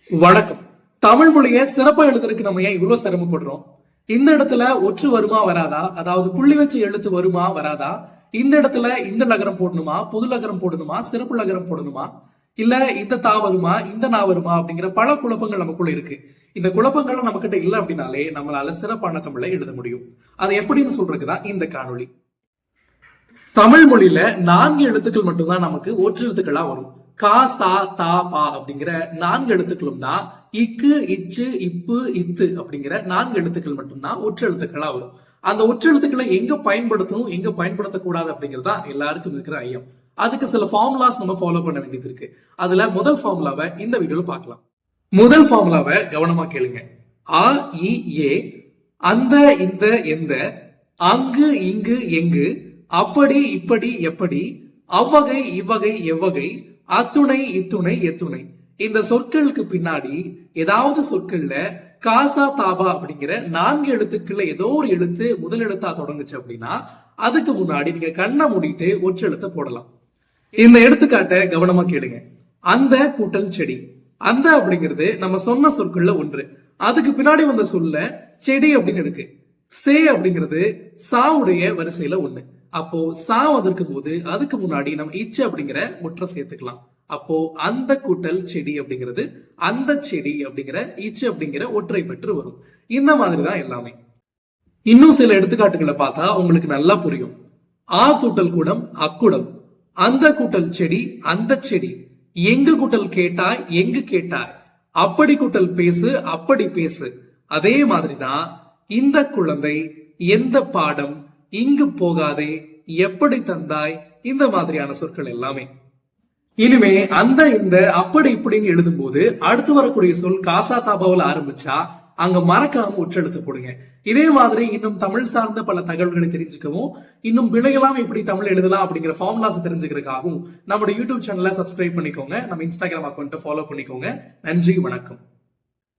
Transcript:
வணக்கம். தமிழ் மொழியை சிறப்பா எழுதுறதுக்கு நம்ம ஏன் இவ்வளவு சிரமப்படுறோம்? இந்த இடத்துல ஒற்று வருமா வராதா, அதாவது புள்ளி வச்சு எழுத்து வருமா வராதா, இந்த இடத்துல இந்த நகரம் போடணுமா, பொது நகரம் போடணுமா, சிறப்பு நகரம் போடணுமா, இல்ல இந்த தா வருமா, இந்த நா வருமா அப்படிங்கிற பல குழப்பங்கள் நமக்குள்ள இருக்கு. இந்த குழப்பங்கள் நம்ம கிட்ட இல்ல அப்படின்னாலே நம்மளால சிறப்பான தமிழை எழுத முடியும். அதை எப்படின்னு சொல்றதுக்குதான் இந்த காணொளி. தமிழ் மொழியில 4 எழுத்துக்கள் மட்டும்தான் நமக்கு ஒற்று எழுத்துக்களா வரும். கா, சா, தா, பா அப்படிங்கிற 4 எழுத்துக்களும் தான் இக்கு, இச்சு, இப்பு, இத்து அப்படிங்கிற 4 எழுத்துக்கள் மட்டும்தான் ஒற்று எழுத்துக்களா வரும். அந்த ஒற்று எழுத்துக்களை எங்க பயன்படுத்தணும், எங்க பயன்படுத்தக்கூடாது அப்படிங்கறதா எல்லாருக்கும் இருக்கிற ஐயம். அதுக்கு சில ஃபார்முலாஸ் நம்ம ஃபாலோ பண்ண வேண்டியது இருக்கு. அதுல முதல் ஃபார்முலாவை இந்த வீடியோல பார்க்கலாம். முதல் ஃபார்முலாவை கவனமா கேளுங்க. ஆ, இ, ஏ, அந்த, இந்த, எந்த, அங்கு, இங்கு, எங்கு, அப்படி, இப்படி, எப்படி, அவ்வகை, இவ்வகை, எவ்வகை, அத்துணை, இத்துணை, எத்துணை. இந்த சொற்களுக்கு பின்னாடி ஏதாவது சொற்கள்ல காசா, தாபா அப்படிங்கிற 4 எழுத்துக்கள்ல ஏதோ ஒரு எழுத்து முதல் எழுத்தா தொடங்குச்சு அப்படின்னா அதுக்கு முன்னாடி நீங்க கண்ணை மூடிட்டு ஒற்று எழுத்த போடலாம். இந்த எடுத்துக்காட்டை கவனமா கேளுங்க. அந்த கூட்டல் செடி. அந்த அப்படிங்கிறது நம்ம சொன்ன சொற்கள்ல ஒன்று. அதுக்கு பின்னாடி வந்த சொல்ல செடி அப்படின்னு இருக்கு. சே அப்படிங்கிறது சாவுடைய வரிசையில ஒண்ணு. அப்போ சா வந்திருக்கும் போது அதுக்கு முன்னாடி நம்ம இச்சு அப்படிங்கிற ஒற்றை சேர்த்துக்கலாம். அப்போ அந்த கூட்டல் செடி அப்படிங்கிறது அந்த செடி அப்படிங்கிற இச்சு அப்படிங்கிற ஒற்றை பெற்று வரும். இந்த மாதிரிதான் எல்லாமே. இன்னும் சில எடுத்துக்காட்டுகளை பார்த்தா உங்களுக்கு நல்லா புரியும். ஆ கூட்டல் கூடம் அக்குடம், அந்த கூட்டல் செடி அந்த செடி, எங்கு கூட்டல் கேட்டாய் எங்கு கேட்டாய், அப்படி கூட்டல் பேசு அப்படி பேசு. அதே மாதிரிதான் இந்த குழந்தை, எந்த பாடம், இங்கு போகாதே, எப்படி தந்தாய், இந்த மாதிரியான சொற்கள் எல்லாமே. இனிமே அந்த, இந்த, அப்படி இப்படின்னு எழுதும் போது அடுத்து வரக்கூடிய சொல் காசா தாபாவில் ஆரம்பிச்சா அங்க மறக்காம ஒற்றெழுத்து போடுங்க. இதே மாதிரி இன்னும் தமிழ் சார்ந்த பல தகவல்களை தெரிஞ்சுக்கவும், இன்னும் விடையெல்லாம் எப்படி தமிழ் எழுதலாம் அப்படிங்கிற ஃபார்முலாஸ் தெரிஞ்சுக்கிறதுக்காகவும் நம்மளோட யூடியூப் சேனலை சப்ஸ்கிரைப் பண்ணிக்கோங்க. நம்ம இன்ஸ்டாகிராம் அக்கௌண்ட்டை ஃபாலோ பண்ணிக்கோங்க. நன்றி, வணக்கம்.